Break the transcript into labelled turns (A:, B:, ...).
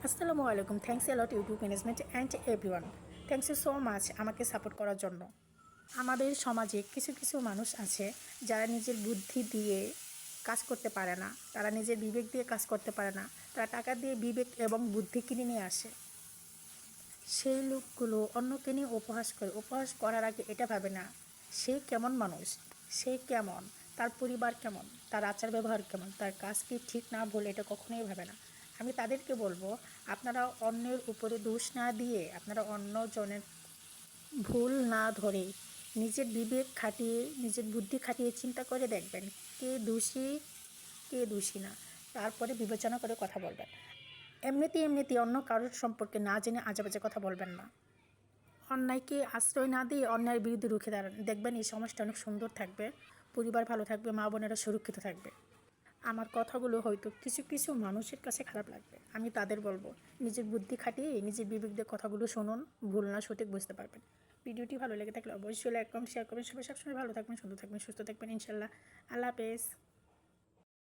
A: আসসালামু আলাইকুম। Thanks a lot YouTube management and everyone. Thanks you so much আমাকে support করার জন্য। আমাদের সমাজে কিছু কিছু মানুষ আছে যারা নিজের বুদ্ধি দিয়ে কাজ করতে পারে না, তারা নিজের বিবেক দিয়ে কাজ করতে পারে না, তারা টাকা দিয়ে বিবেক এবং বুদ্ধি কিনে নিয়ে আসে। সেই লোকগুলো অন্যকে নিয়ে উপহাস করে। উপহাস করার আগে এটা ভাবে না সে কেমন মানুষ, সে কেমন, তার পরিবার কেমন, তার আচার ব্যবহার কেমন, তার কাজ কি ঠিক না ভুল, এটা কখনোই ভাবে না। আমি তাদেরকে বলবো, আপনারা অন্যের উপরে দোষ না দিয়ে, আপনারা অন্যজনের ভুল না ধরে নিজের বিবেক খাটিয়ে, নিজের বুদ্ধি খাটিয়ে চিন্তা করে দেখবেন কে দোষী কে দোষী না, তারপরে বিবেচনা করে কথা বলবেন। এমনিতে অন্য কারোর সম্পর্কে না জেনে আজেবাজে কথা বলবেন না। অন্যায়কে আশ্রয় না দিয়ে অন্যায়ের বিরুদ্ধে রুখে দাঁড়ান, দেখবেন এই সমাজটা অনেক সুন্দর থাকবে, পরিবার ভালো থাকবে, মা বোনেরা সুরক্ষিত থাকবে। আমার কথাগুলো হয়তো কিছু কিছু মানুষের কাছে খারাপ লাগবে, আমি তাদের বলবো নিজের বুদ্ধি খাটিয়ে নিজের বিবেক দিয়ে কথাগুলো শুনুন, ভুল না সঠিক বুঝতে পারবেন। ভিডিওটি ভালো লেগে থাকলে অবশ্যই লাইক কমেন্ট শেয়ার করবেন। সবাই সবসময় ভালো থাকবেন, সুন্দর থাকবেন, সুস্থ থাকবেন ইনশাল্লাহ। আল্লাহ হাফেজ।